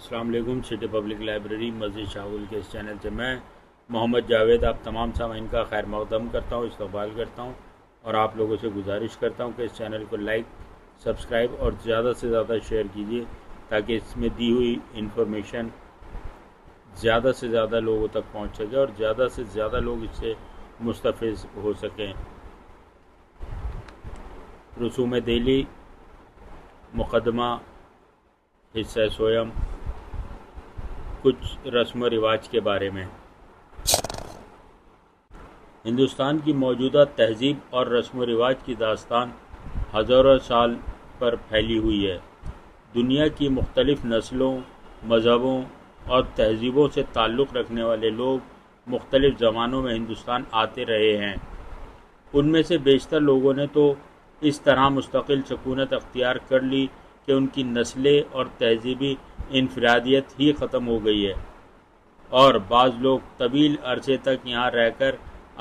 السلام علیکم۔ City public library مسجد شاہگل کے اس چینل سے میں محمد جاوید آپ تمام سامعین کا خیر مقدم کرتا ہوں، استقبال کرتا ہوں اور آپ لوگوں سے گزارش کرتا ہوں کہ اس چینل کو لائک، سبسکرائب اور زیادہ سے زیادہ شیئر کیجیے تاکہ اس میں دی ہوئی انفارمیشن زیادہ سے زیادہ لوگوں تک پہنچ سکے اور زیادہ سے زیادہ لوگ اس سے مستفید ہو سکیں۔ رسوم دہلی، مقدمہ، حصہ سویم، کچھ رسم و رواج کے بارے میں۔ ہندوستان کی موجودہ تہذیب اور رسم و رواج کی داستان ہزاروں سال پر پھیلی ہوئی ہے۔ دنیا کی مختلف نسلوں، مذہبوں اور تہذیبوں سے تعلق رکھنے والے لوگ مختلف زمانوں میں ہندوستان آتے رہے ہیں۔ ان میں سے بیشتر لوگوں نے تو اس طرح مستقل سکونت اختیار کر لی کہ ان کی نسلیں اور تہذیبی انفرادیت ہی ختم ہو گئی ہے، اور بعض لوگ طویل عرصے تک یہاں رہ کر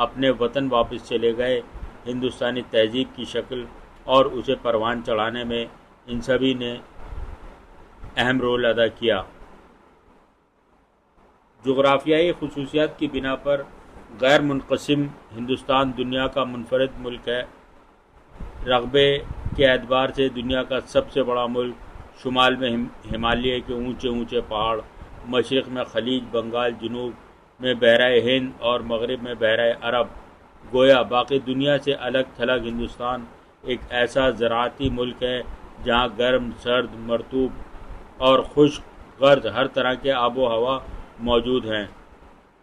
اپنے وطن واپس چلے گئے۔ ہندوستانی تہذیب کی شکل اور اسے پروان چڑھانے میں ان سبھی نے اہم رول ادا کیا۔ جغرافیائی خصوصیات کی بنا پر غیر منقسم ہندوستان دنیا کا منفرد ملک ہے۔ رقبے کے اعتبار سے دنیا کا سب سے بڑا ملک، شمال میں ہمالیہ کے اونچے اونچے پہاڑ، مشرق میں خلیج بنگال، جنوب میں بحیرہ ہند اور مغرب میں بحیرہ عرب۔ گویا باقی دنیا سے الگ تھلگ ہندوستان ایک ایسا زراعتی ملک ہے جہاں گرم، سرد، مرطوب اور خشک غرض ہر طرح کے آب و ہوا موجود ہیں۔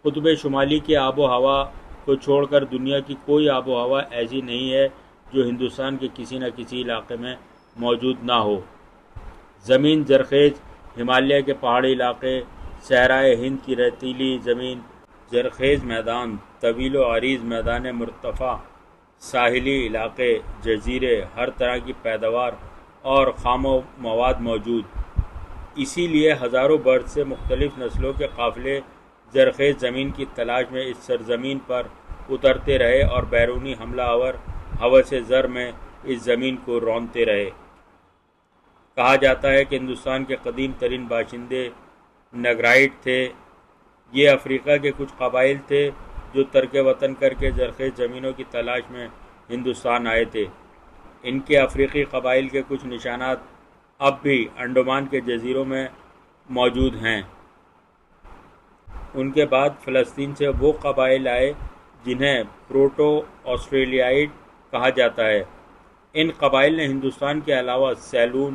قطب شمالی کی آب و ہوا کو چھوڑ کر دنیا کی کوئی آب و ہوا ایسی نہیں ہے جو ہندوستان کے کسی نہ کسی علاقے میں موجود نہ ہو۔ زمین زرخیز، ہمالیہ کے پہاڑی علاقے، صحرائے ہند کی ریتیلی زمین، زرخیز میدان، طویل و عریض میدان مرتفع، ساحلی علاقے، جزیرے، ہر طرح کی پیداوار اور خام و مواد موجود۔ اسی لیے ہزاروں برس سے مختلف نسلوں کے قافلے زرخیز زمین کی تلاش میں اس سرزمین پر اترتے رہے اور بیرونی حملہ آور ہوس زر میں اس زمین کو رونتے رہے۔ کہا جاتا ہے کہ ہندوستان کے قدیم ترین باشندے نگرائٹ تھے۔ یہ افریقہ کے کچھ قبائل تھے جو ترک وطن کر کے زرخیز زمینوں کی تلاش میں ہندوستان آئے تھے۔ ان کے افریقی قبائل کے کچھ نشانات اب بھی انڈمان کے جزیروں میں موجود ہیں۔ ان کے بعد فلسطین سے وہ قبائل آئے جنہیں پروٹو آسٹریلیائٹ کہا جاتا ہے۔ ان قبائل نے ہندوستان کے علاوہ سیلون،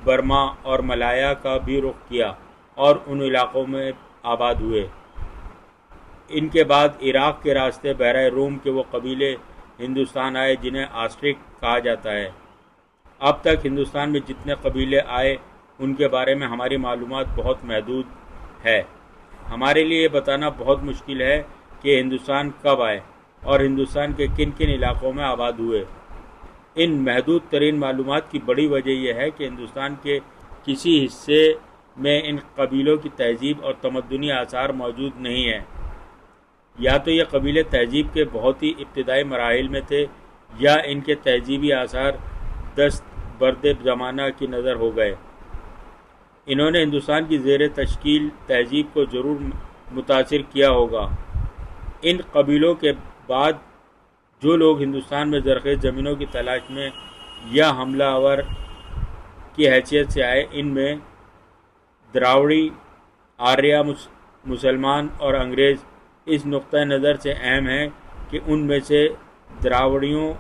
برما اور ملایا کا بھی رخ کیا اور ان علاقوں میں آباد ہوئے۔ ان کے بعد عراق کے راستے بحیرہ روم کے وہ قبیلے ہندوستان آئے جنہیں آسٹرک کہا جاتا ہے۔ اب تک ہندوستان میں جتنے قبیلے آئے ان کے بارے میں ہماری معلومات بہت محدود ہے۔ ہمارے لیے یہ بتانا بہت مشکل ہے کہ ہندوستان کب آئے اور ہندوستان کے کن کن علاقوں میں آباد ہوئے۔ ان محدود ترین معلومات کی بڑی وجہ یہ ہے کہ ہندوستان کے کسی حصے میں ان قبیلوں کی تہذیب اور تمدنی آثار موجود نہیں ہیں۔ یا تو یہ قبیلے تہذیب کے بہت ہی ابتدائی مراحل میں تھے یا ان کے تہذیبی آثار دست برد زمانہ کی نظر ہو گئے۔ انہوں نے ہندوستان کی زیر تشکیل تہذیب کو ضرور متاثر کیا ہوگا۔ ان قبیلوں کے بعد جو لوگ ہندوستان میں زرخیز زمینوں کی تلاش میں یا حملہ آور کی حیثیت سے آئے، ان میں دراوڑی، آریہ، مسلمان اور انگریز اس نقطۂ نظر سے اہم ہیں کہ ان میں سے دراوڑیوں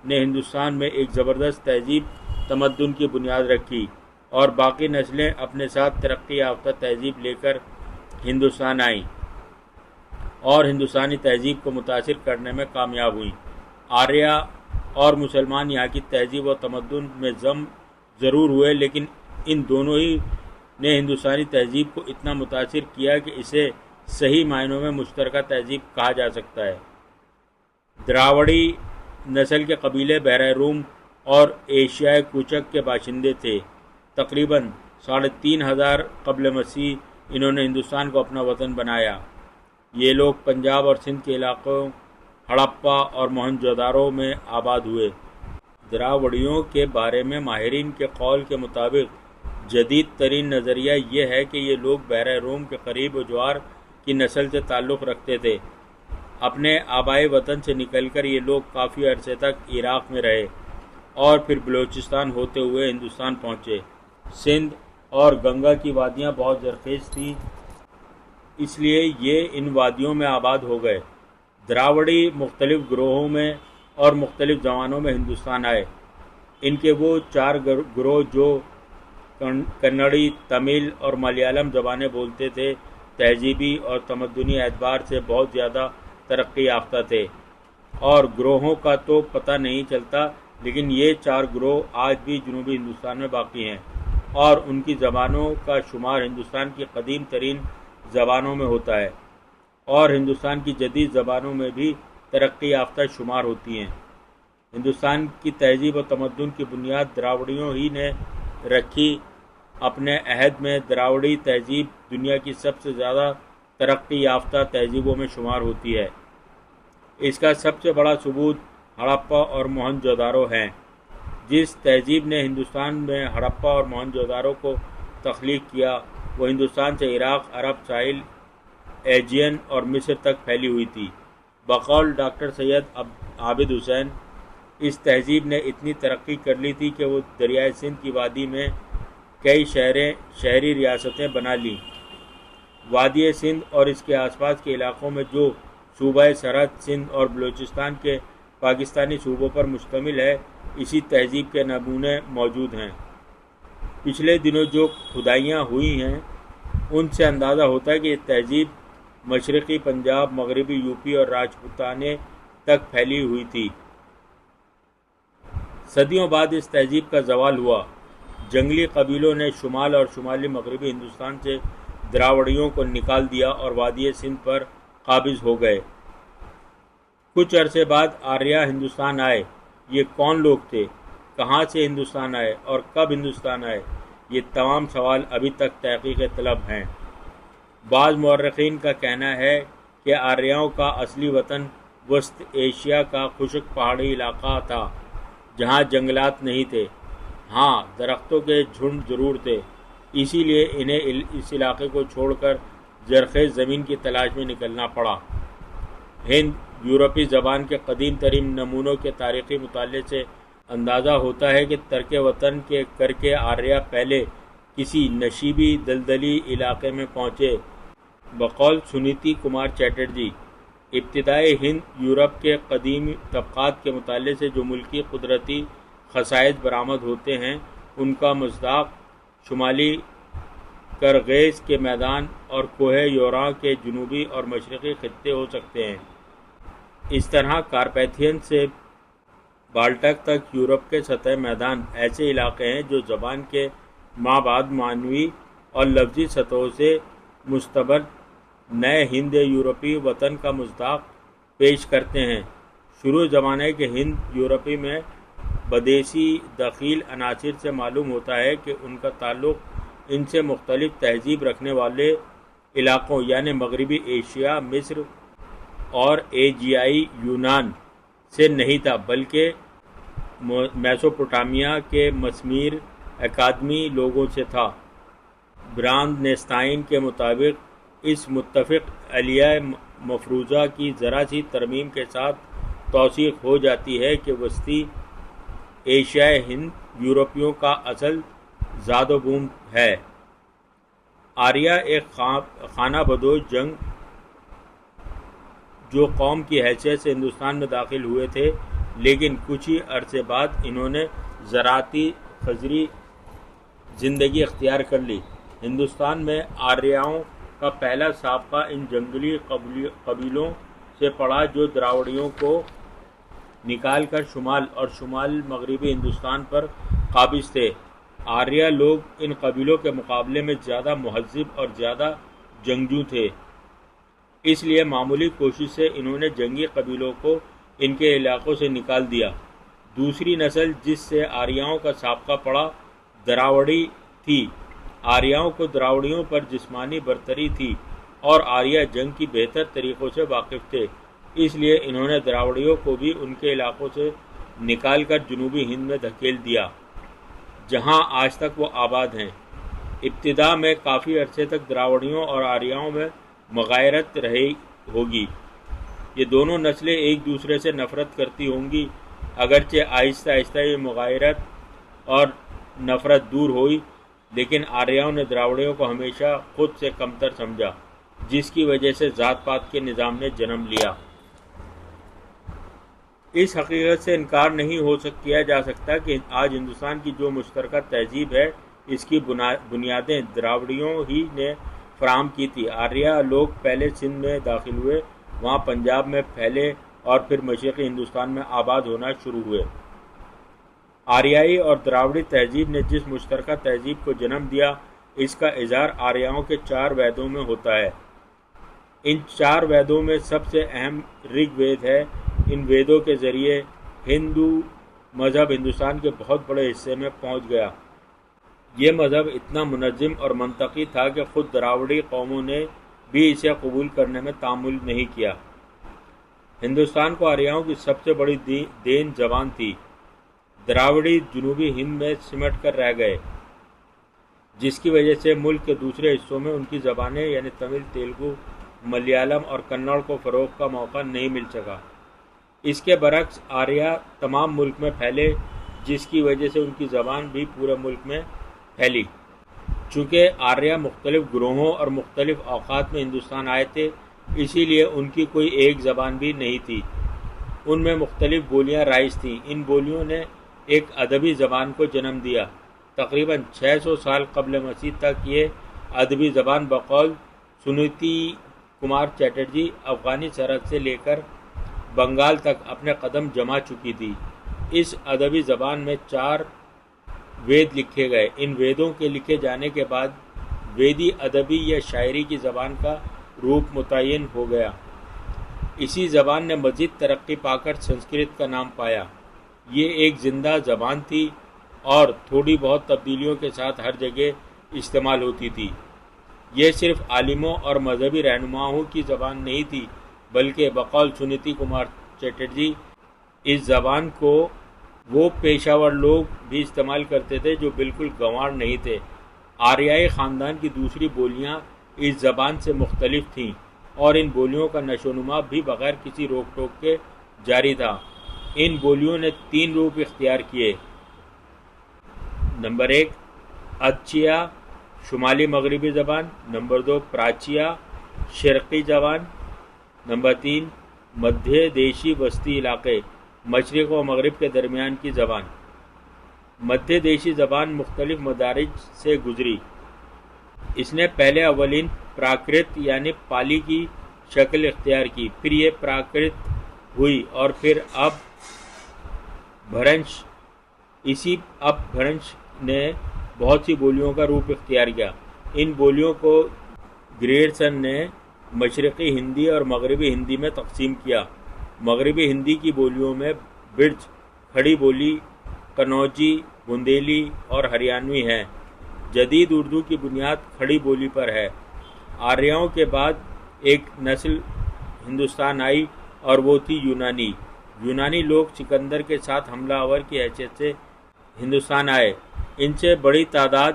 نے ہندوستان میں ایک زبردست تہذیب تمدن کی بنیاد رکھی اور باقی نسلیں اپنے ساتھ ترقی یافتہ تہذیب لے کر ہندوستان آئیں اور ہندوستانی تہذیب کو متاثر کرنے میں کامیاب ہوئیں۔ آریہ اور مسلمان یہاں کی تہذیب و تمدن میں ضم ضرور ہوئے، لیکن ان دونوں ہی نے ہندوستانی تہذیب کو اتنا متاثر کیا کہ اسے صحیح معنوں میں مشترکہ تہذیب کہا جا سکتا ہے۔ دراوڑی نسل کے قبیلے بحیرہ روم اور ایشیائے کوچک کے باشندے تھے۔ تقریباً 3500 قبل مسیح انہوں نے ہندوستان کو اپنا وطن بنایا۔ یہ لوگ پنجاب اور سندھ کے علاقوں، ہڑپا اور موہنجودارو میں آباد ہوئے۔ دراوڑیوں کے بارے میں ماہرین کے قول کے مطابق جدید ترین نظریہ یہ ہے کہ یہ لوگ بحیرہ روم کے قریب اجوار کی نسل سے تعلق رکھتے تھے۔ اپنے آبائی وطن سے نکل کر یہ لوگ کافی عرصے تک عراق میں رہے اور پھر بلوچستان ہوتے ہوئے ہندوستان پہنچے۔ سندھ اور گنگا کی وادیاں بہت زرخیز تھیں، اس لیے یہ ان وادیوں میں آباد ہو گئے۔ دراوڑی مختلف گروہوں میں اور مختلف زمانوں میں ہندوستان آئے۔ ان کے وہ 4 گروہ جو کنڑی، تمل اور ملیالم زبانیں بولتے تھے، تہذیبی اور تمدنی اعتبار سے بہت زیادہ ترقی یافتہ تھے، اور گروہوں کا تو پتہ نہیں چلتا، لیکن یہ 4 گروہ آج بھی جنوبی ہندوستان میں باقی ہیں، اور ان کی زبانوں کا شمار ہندوستان کی قدیم ترین زبانوں میں ہوتا ہے، اور ہندوستان کی جدید زبانوں میں بھی ترقی یافتہ شمار ہوتی ہیں۔ ہندوستان کی تہذیب و تمدن کی بنیاد دراوڑیوں ہی نے رکھی۔ اپنے عہد میں دراوڑی تہذیب دنیا کی سب سے زیادہ ترقی یافتہ تہذیبوں میں شمار ہوتی ہے۔ اس کا سب سے بڑا ثبوت ہڑپا اور موہنجو داڑو ہیں۔ جس تہذیب نے ہندوستان میں ہڑپا اور موہنجو داڑو کو تخلیق کیا، وہ ہندوستان سے عراق، عرب ساحل، ایجین اور مصر تک پھیلی ہوئی تھی۔ بقول ڈاکٹر سید عابد حسین، اس تہذیب نے اتنی ترقی کر لی تھی کہ وہ دریائے سندھ کی وادی میں کئی شہری ریاستیں بنا لیں۔ وادی سندھ اور اس کے آس پاس کے علاقوں میں جو صوبہ سرحد سندھ اور بلوچستان کے پاکستانی صوبوں پر مشتمل ہے، اسی تہذیب کے نمونے موجود ہیں۔ پچھلے دنوں جو کھدائیاں ہوئی ہیں، ان سے اندازہ ہوتا ہے کہ یہ تہذیب مشرقی پنجاب، مغربی یوپی اور راجپوتانے تک پھیلی ہوئی تھی۔ صدیوں بعد اس تہذیب کا زوال ہوا۔ جنگلی قبیلوں نے شمال اور شمالی مغربی ہندوستان سے دراوڑیوں کو نکال دیا اور وادی سندھ پر قابض ہو گئے۔ کچھ عرصے بعد آریہ ہندوستان آئے۔ یہ کون لوگ تھے؟ کہاں سے ہندوستان آئے اور کب ہندوستان آئے؟ یہ تمام سوال ابھی تک تحقیق طلب ہیں۔ بعض مورخین کا کہنا ہے کہ آریاؤں کا اصلی وطن وسط ایشیا کا خشک پہاڑی علاقہ تھا، جہاں جنگلات نہیں تھے۔ ہاں، درختوں کے جھنڈ ضرور تھے، اسی لیے انہیں اس علاقے کو چھوڑ کر زرخیز زمین کی تلاش میں نکلنا پڑا۔ ہند یورپی زبان کے قدیم ترین نمونوں کے تاریخی مطالعے سے اندازہ ہوتا ہے کہ ترک وطن کے کر کے آریہ پہلے کسی نشیبی دلدلی علاقے میں پہنچے۔ بقول سنیتی کمار چیٹرجی، ابتدائی ہند یورپ کے قدیم طبقات کے مطالعے سے جو ملکی قدرتی خصائص برآمد ہوتے ہیں، ان کا مصداق شمالی کرغیز کے میدان اور کوہ یوراں کے جنوبی اور مشرقی خطے ہو سکتے ہیں۔ اس طرح کارپیتھین سے بالٹک تک یورپ کے سطح میدان ایسے علاقے ہیں جو زبان کے مابعد معنوی اور لفظی سطحوں سے مستبد نئے ہند یورپی وطن کا مصداق پیش کرتے ہیں۔ شروع زمانے کے ہند یورپی میں بدیسی دخیل عناصر سے معلوم ہوتا ہے کہ ان کا تعلق ان سے مختلف تہذیب رکھنے والے علاقوں یعنی مغربی ایشیا، مصر اور ایجیائی یونان سے نہیں تھا، بلکہ میسوپوٹامیہ کے مسمیر اکادمی لوگوں سے تھا۔ براند نیستائن کے مطابق اس متفق علیہ مفروضہ کی ذرا سی ترمیم کے ساتھ توثیق ہو جاتی ہے کہ وسطی ایشیائے ہند یورپیوں کا اصل زاد و بوم ہے۔ آریہ ایک خانہ بدوش جنگ جو قوم کی حیثیت سے ہندوستان میں داخل ہوئے تھے، لیکن کچھ ہی عرصے بعد انہوں نے زراعتی خضری زندگی اختیار کر لی۔ ہندوستان میں آریاؤں کا پہلا سابقہ ان جنگلی قبیلوں سے پڑا جو دراوڑیوں کو نکال کر شمال اور شمال مغربی ہندوستان پر قابض تھے۔ آریہ لوگ ان قبیلوں کے مقابلے میں زیادہ مہذب اور زیادہ جنگجو تھے، اس لیے معمولی کوشش سے انہوں نے جنگی قبیلوں کو ان کے علاقوں سے نکال دیا۔ دوسری نسل جس سے آریاؤں کا سابقہ پڑا دراوڑی تھی۔ آریاؤں کو دراوڑیوں پر جسمانی برتری تھی اور آریہ جنگ کی بہتر طریقوں سے واقف تھے، اس لیے انہوں نے دراوڑیوں کو بھی ان کے علاقوں سے نکال کر جنوبی ہند میں دھکیل دیا، جہاں آج تک وہ آباد ہیں۔ ابتدا میں کافی عرصے تک دراوڑیوں اور آریاؤں میں مغایرت رہی ہوگی۔ یہ دونوں نسلیں ایک دوسرے سے نفرت کرتی ہوں گی، اگرچہ آہستہ آہستہ یہ مغایرت اور نفرت دور ہوئی، لیکن آریاؤں نے دراوڑیوں کو ہمیشہ خود سے کمتر سمجھا، جس کی وجہ سے ذات پات کے نظام نے جنم لیا۔ اس حقیقت سے انکار نہیں کیا جا سکتا کہ آج ہندوستان کی جو مشترکہ تہذیب ہے، اس کی بنیادیں دراوڑیوں ہی نے فراہم کی تھی۔ آریہ لوگ پہلے سندھ میں داخل ہوئے، وہاں پنجاب میں پھیلے اور پھر مشرقی ہندوستان میں آباد ہونا شروع ہوئے۔ آریائی اور دراوڑی تہذیب نے جس مشترکہ تہذیب کو جنم دیا، اس کا اظہار آریاؤں کے 4 ویدوں میں ہوتا ہے۔ ان 4 ویدوں میں سب سے اہم رگ وید ہے۔ ان ویدوں کے ذریعے ہندو مذہب ہندوستان کے بہت بڑے حصے میں پہنچ گیا۔ یہ مذہب اتنا منظم اور منطقی تھا کہ خود دراوڑی قوموں نے بھی اسے قبول کرنے میں تعامل نہیں کیا۔ ہندوستان کو آریاؤں کی سب سے بڑی دین زبان تھی۔ دراوڑی جنوبی ہند میں سمٹ کر رہ گئے، جس کی وجہ سے ملک کے دوسرے حصوں میں ان کی زبانیں یعنی تمل، تیلگو، ملیالم اور کنڑ کو فروغ کا موقع نہیں مل سکا۔ اس کے برعکس آریہ تمام ملک میں پھیلے، جس کی وجہ سے ان کی زبان بھی پورے ملک میں پھیلی۔ چونکہ آریہ مختلف گروہوں اور مختلف اوقات میں ہندوستان آئے تھے، اسی لیے ان کی کوئی ایک زبان بھی نہیں تھی۔ ان میں مختلف بولیاں رائج تھیں۔ ان بولیوں نے ایک ادبی زبان کو جنم دیا۔ تقریباً 600 سال قبل مسیح تک یہ ادبی زبان بقول سنیتی کمار چیٹرجی افغانی سرحد سے لے کر بنگال تک اپنے قدم جما چکی تھی۔ اس ادبی زبان میں 4 وید لکھے گئے۔ ان ویدوں کے لکھے جانے کے بعد ویدی ادبی یا شاعری کی زبان کا روپ متعین ہو گیا۔ اسی زبان نے مزید ترقی پا کر سنسکرت کا نام پایا۔ یہ ایک زندہ زبان تھی اور تھوڑی بہت تبدیلیوں کے ساتھ ہر جگہ استعمال ہوتی تھی۔ یہ صرف عالموں اور مذہبی رہنماؤں کی زبان نہیں تھی، بلکہ بقول سنیتی کمار چیٹرجی اس زبان کو وہ پیشہ ور لوگ بھی استعمال کرتے تھے جو بالکل گنوار نہیں تھے۔ آریائی خاندان کی دوسری بولیاں اس زبان سے مختلف تھیں اور ان بولیوں کا نشو و نما بھی بغیر کسی روک ٹوک کے جاری تھا۔ ان بولیوں نے 3 روپ اختیار کیے۔ نمبر 1 ادچیا شمالی مغربی زبان، نمبر 2 پراچیا شرقی زبان، نمبر 3 مدھیہ دیشی وسطی علاقے مشرق و مغرب کے درمیان کی زبان۔ مدھیہ دیشی زبان مختلف مدارج سے گزری۔ اس نے پہلے اولین پراکرت یعنی پالی کی شکل اختیار کی، پھر یہ پراکرت ہوئی اور پھر اب بھرنش نے بہت سی بولیوں کا روپ اختیار کیا۔ ان بولیوں کو گریرسن نے مشرقی ہندی اور مغربی ہندی میں تقسیم کیا۔ مغربی ہندی کی بولیوں میں برج، کھڑی بولی، کنوجی، بندیلی اور ہریانوی ہیں۔ جدید اردو کی بنیاد کھڑی بولی پر ہے۔ آریاؤں کے بعد ایک نسل ہندوستان آئی اور وہ تھی یونانی۔ یونانی لوگ سکندر کے ساتھ حملہ آور کی حیثیت سے ہندوستان آئے۔ ان سے بڑی تعداد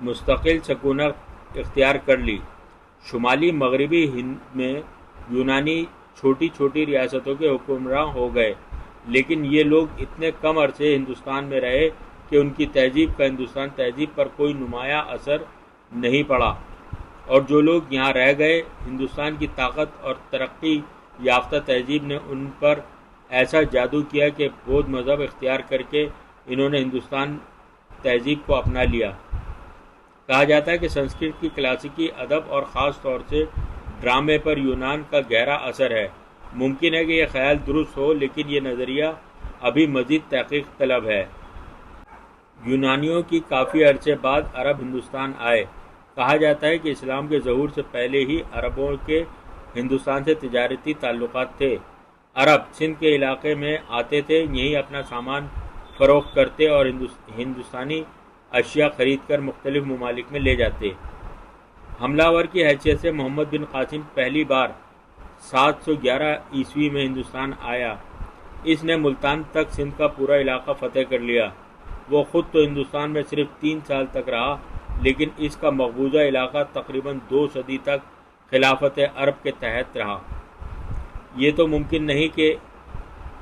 مستقل سکونت اختیار کر لی۔ شمالی مغربی ہند میں یونانی چھوٹی چھوٹی ریاستوں کے حکمراں ہو گئے، لیکن یہ لوگ اتنے کم عرصے ہندوستان میں رہے کہ ان کی تہذیب کا ہندوستان تہذیب پر کوئی نمایاں اثر نہیں پڑا، اور جو لوگ یہاں رہ گئے، ہندوستان کی طاقت اور ترقی یافتہ تہذیب نے ان پر ایسا جادو کیا کہ بودھ مذہب اختیار کر کے انہوں نے ہندوستان تہذیب کو اپنا لیا۔ کہا جاتا ہے کہ سنسکرت کی کلاسیکی ادب اور خاص طور سے ڈرامے پر یونان کا گہرا اثر ہے۔ ممکن ہے کہ یہ خیال درست ہو، لیکن یہ نظریہ ابھی مزید تحقیق طلب ہے۔ یونانیوں کی کافی عرصے بعد عرب ہندوستان آئے۔ کہا جاتا ہے کہ اسلام کے ظہور سے پہلے ہی عربوں کے ہندوستان سے تجارتی تعلقات تھے۔ عرب سندھ کے علاقے میں آتے تھے، یہیں اپنا سامان فروخت کرتے اور ہندوستانی اشیاء خرید کر مختلف ممالک میں لے جاتے۔ حملہ آور کی حیثیت سے محمد بن قاسم پہلی بار 711 عیسوی میں ہندوستان آیا۔ اس نے ملتان تک سندھ کا پورا علاقہ فتح کر لیا۔ وہ خود تو ہندوستان میں صرف 3 سال تک رہا، لیکن اس کا مقبوضہ علاقہ تقریباً 2 صدی تک خلافت عرب کے تحت رہا۔ یہ تو ممکن نہیں کہ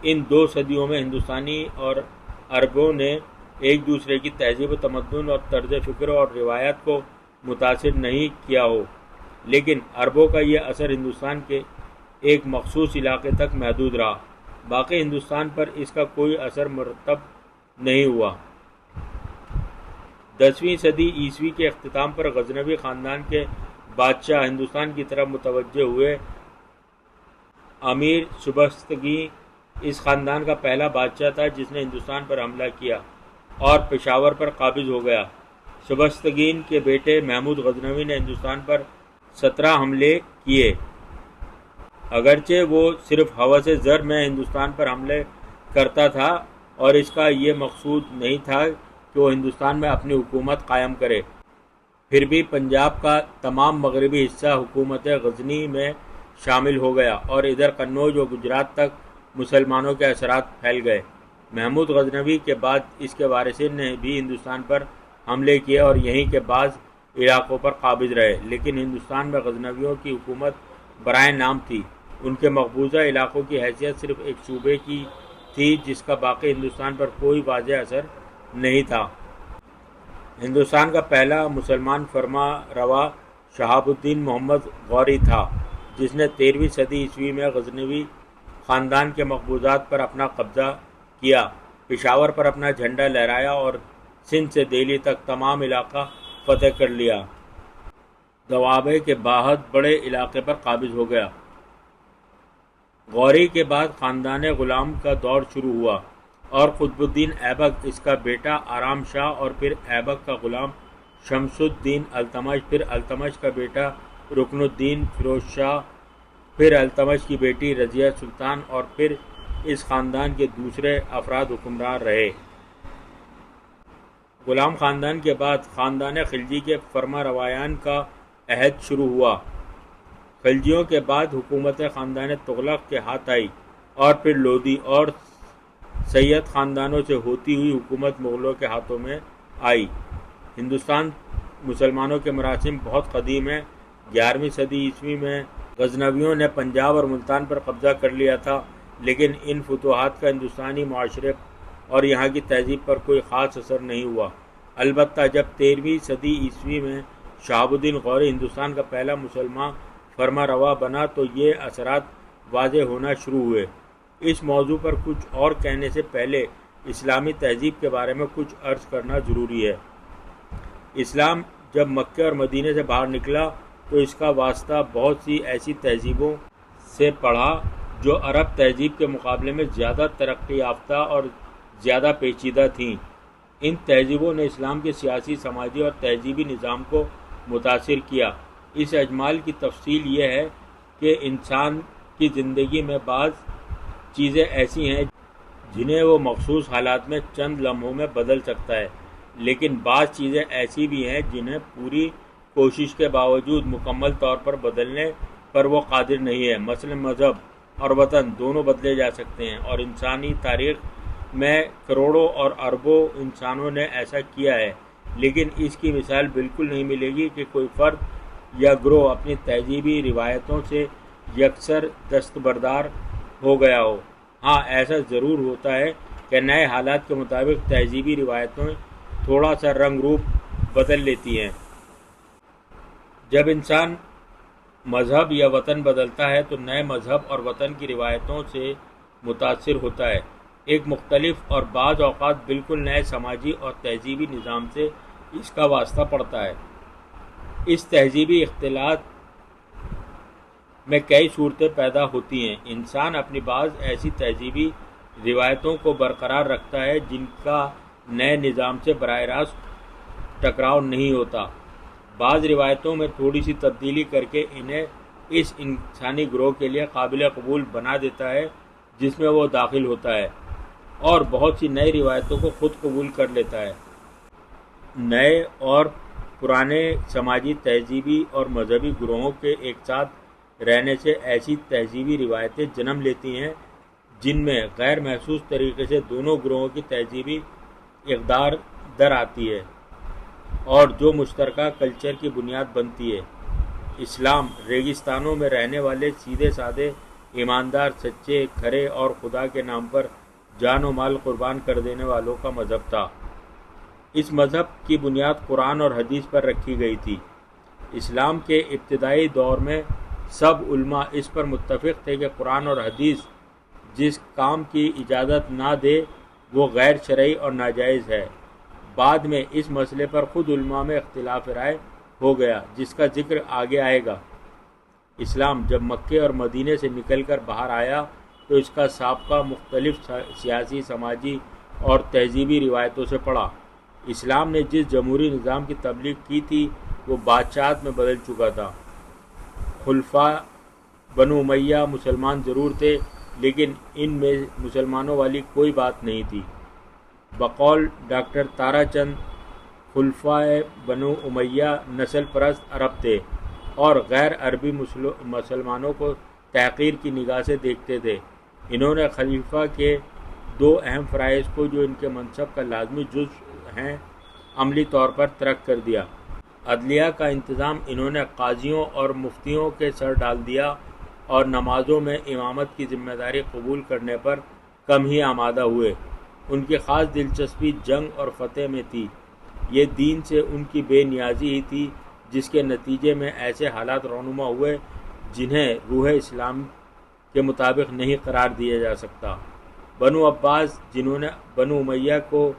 ان 2 صدیوں میں ہندوستانی اور عربوں نے ایک دوسرے کی تہذیب و تمدن اور طرز فکر اور روایات کو متاثر نہیں کیا ہو، لیکن عربوں کا یہ اثر ہندوستان کے ایک مخصوص علاقے تک محدود رہا، باقی ہندوستان پر اس کا کوئی اثر مرتب نہیں ہوا۔ 10ویں صدی عیسوی کے اختتام پر غزنوی خاندان کے بادشاہ ہندوستان کی طرف متوجہ ہوئے۔ امیر سبکتگین اس خاندان کا پہلا بادشاہ تھا جس نے ہندوستان پر حملہ کیا اور پشاور پر قابض ہو گیا۔ سبکتگین کے بیٹے محمود غزنوی نے ہندوستان پر 17 حملے کیے، اگرچہ وہ صرف ہوس زر میں ہندوستان پر حملے کرتا تھا اور اس کا یہ مقصود نہیں تھا کہ وہ ہندوستان میں اپنی حکومت قائم کرے، پھر بھی پنجاب کا تمام مغربی حصہ حکومت غزنی میں شامل ہو گیا اور ادھر قنوج و گجرات تک مسلمانوں کے اثرات پھیل گئے۔ محمود غزنوی کے بعد اس کے وارثین نے بھی ہندوستان پر حملے کیے اور یہیں کے بعض علاقوں پر قابض رہے، لیکن ہندوستان میں غزنویوں کی حکومت برائے نام تھی۔ ان کے مقبوضہ علاقوں کی حیثیت صرف ایک صوبے کی تھی جس کا باقی ہندوستان پر کوئی واضح اثر نہیں تھا۔ ہندوستان کا پہلا مسلمان فرما روا شہاب الدین محمد غوری تھا، جس نے 13ویں صدی عیسوی میں غزنوی خاندان کے مقبوضات پر اپنا قبضہ کیا، پشاور پر اپنا جھنڈا لہرایا اور سندھ سے دہلی تک تمام علاقہ فتح کر لیا۔ دوابے کے بہت بڑے علاقے پر قابض ہو گیا۔ غوری کے بعد خاندان غلام کا دور شروع ہوا اور قطب الدین ایبک اس کا بیٹا آرام شاہ اور پھر ایبک کا غلام شمس الدین التمش، پھر التمش کا بیٹا رکن الدین فیروز شاہ، پھر التمش کی بیٹی رضیہ سلطان اور پھر اس خاندان کے دوسرے افراد حکمران رہے۔ غلام خاندان کے بعد خاندان خلجی کے فرما روایان کا عہد شروع ہوا۔ خلجیوں کے بعد حکومت خاندان تغلق کے ہاتھ آئی اور پھر لودھی اور سید خاندانوں سے ہوتی ہوئی حکومت مغلوں کے ہاتھوں میں آئی۔ ہندوستان مسلمانوں کے مراسم بہت قدیم ہیں۔ 11ویں صدی عیسوی میں غزنویوں نے پنجاب اور ملتان پر قبضہ کر لیا تھا، لیکن ان فتوحات کا ہندوستانی معاشرے اور یہاں کی تہذیب پر کوئی خاص اثر نہیں ہوا۔ البتہ جب 13ویں صدی عیسوی میں شہاب الدین غوری ہندوستان کا پہلا مسلمان فرما روا بنا تو یہ اثرات واضح ہونا شروع ہوئے۔ اس موضوع پر کچھ اور کہنے سے پہلے اسلامی تہذیب کے بارے میں کچھ عرض کرنا ضروری ہے۔ اسلام جب مکہ اور مدینے سے باہر نکلا تو اس کا واسطہ بہت سی ایسی تہذیبوں سے پڑا جو عرب تہذیب کے مقابلے میں زیادہ ترقی یافتہ اور زیادہ پیچیدہ تھیں۔ ان تہذیبوں نے اسلام کے سیاسی، سماجی اور تہذیبی نظام کو متاثر کیا۔ اس اجمال کی تفصیل یہ ہے کہ انسان کی زندگی میں بعض چیزیں ایسی ہیں جنہیں وہ مخصوص حالات میں چند لمحوں میں بدل سکتا ہے، لیکن بعض چیزیں ایسی بھی ہیں جنہیں پوری کوشش کے باوجود مکمل طور پر بدلنے پر وہ قادر نہیں ہے۔ مثلا مذہب اور وطن دونوں بدلے جا سکتے ہیں، اور انسانی تاریخ میں کروڑوں اور اربوں انسانوں نے ایسا کیا ہے، لیکن اس کی مثال بالکل نہیں ملے گی کہ کوئی فرد یا گروہ اپنی تہذیبی روایتوں سے یکسر دستبردار ہو گیا ہو۔ ہاں، ایسا ضرور ہوتا ہے کہ نئے حالات کے مطابق تہذیبی روایتیں تھوڑا سا رنگ روپ بدل لیتی ہیں۔ جب انسان مذہب یا وطن بدلتا ہے تو نئے مذہب اور وطن کی روایتوں سے متاثر ہوتا ہے، ایک مختلف اور بعض اوقات بالکل نئے سماجی اور تہذیبی نظام سے اس کا واسطہ پڑتا ہے۔ اس تہذیبی اختلاط میں کئی صورتیں پیدا ہوتی ہیں۔ انسان اپنی بعض ایسی تہذیبی روایتوں کو برقرار رکھتا ہے جن کا نئے نظام سے براہ راست ٹکراؤ نہیں ہوتا۔ بعض روایتوں میں تھوڑی سی تبدیلی کر کے انہیں اس انسانی گروہ کے لیے قابل قبول بنا دیتا ہے جس میں وہ داخل ہوتا ہے، اور بہت سی نئی روایتوں کو خود قبول کر لیتا ہے۔ نئے اور پرانے سماجی، تہذیبی اور مذہبی گروہوں کے ایک ساتھ رہنے سے ایسی تہذیبی روایتیں جنم لیتی ہیں جن میں غیر محسوس طریقے سے دونوں گروہوں کی تہذیبی اقدار در آتی ہے۔ اور جو مشترکہ کلچر کی بنیاد بنتی ہے۔ اسلام ریگستانوں میں رہنے والے سیدھے سادے، ایماندار، سچے، کھرے اور خدا کے نام پر جان و مال قربان کر دینے والوں کا مذہب تھا۔ اس مذہب کی بنیاد قرآن اور حدیث پر رکھی گئی تھی۔ اسلام کے ابتدائی دور میں سب علماء اس پر متفق تھے کہ قرآن اور حدیث جس کام کی اجازت نہ دے وہ غیر شرعی اور ناجائز ہے۔ بعد میں اس مسئلے پر خود علماء میں اختلاف رائے ہو گیا، جس کا ذکر آگے آئے گا۔ اسلام جب مکے اور مدینے سے نکل کر باہر آیا تو اس کا سابقہ مختلف سیاسی، سماجی اور تہذیبی روایتوں سے پڑا۔ اسلام نے جس جمہوری نظام کی تبلیغ کی تھی وہ بادشاہت میں بدل چکا تھا۔ خلفاء بنو امیہ مسلمان ضرور تھے، لیکن ان میں مسلمانوں والی کوئی بات نہیں تھی۔ بقول ڈاکٹر تارا چند، خلفاء بنو امیہ نسل پرست عرب تھے اور غیر عربی مسلمانوں کو تحقیر کی نگاہ سے دیکھتے تھے۔ انہوں نے خلیفہ کے دو اہم فرائض کو جو ان کے منصب کا لازمی جزو ہیں عملی طور پر ترک کر دیا۔ عدلیہ کا انتظام انہوں نے قاضیوں اور مفتیوں کے سر ڈال دیا اور نمازوں میں امامت کی ذمہ داری قبول کرنے پر کم ہی آمادہ ہوئے۔ ان کی خاص دلچسپی جنگ اور فتح میں تھی۔ یہ دین سے ان کی بے نیازی ہی تھی جس کے نتیجے میں ایسے حالات رونما ہوئے جنہیں روح اسلام کے مطابق نہیں قرار دیا جا سکتا۔ بنو عباس، جنہوں نے بنو امیہ کو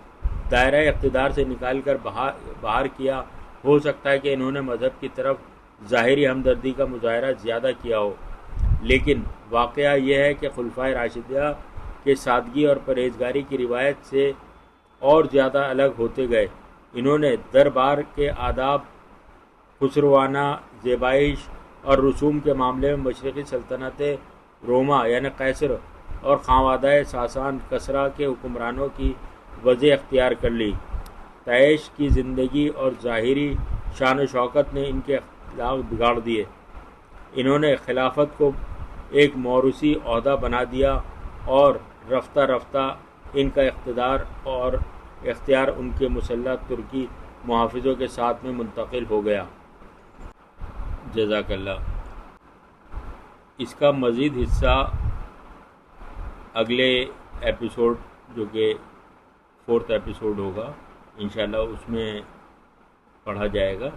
دائرہ اقتدار سے نکال کر باہر کیا، ہو سکتا ہے کہ انہوں نے مذہب کی طرف ظاہری ہمدردی کا مظاہرہ زیادہ کیا ہو، لیکن واقعہ یہ ہے کہ خلفائے راشدہ کے سادگی اور پرہیزگاری کی روایت سے اور زیادہ الگ ہوتے گئے۔ انہوں نے دربار کے آداب، خسروانہ زیبائش اور رسوم کے معاملے میں مشرقی سلطنت روما یعنی قیصر اور خانوادہ ساسان کسریٰ کے حکمرانوں کی وضع اختیار کر لی۔ تعیش کی زندگی اور ظاہری شان و شوکت نے ان کے اخلاق بگاڑ دیے۔ انہوں نے خلافت کو ایک موروثی عہدہ بنا دیا اور رفتہ رفتہ ان کا اقتدار اور اختیار ان کے مسلح ترکی محافظوں کے ساتھ میں منتقل ہو گیا۔ جزاک اللہ۔ اس کا مزید حصہ اگلے ایپیسوڈ جو کہ 4 ایپیسوڈ ہوگا انشاءاللہ اس میں پڑھا جائے گا۔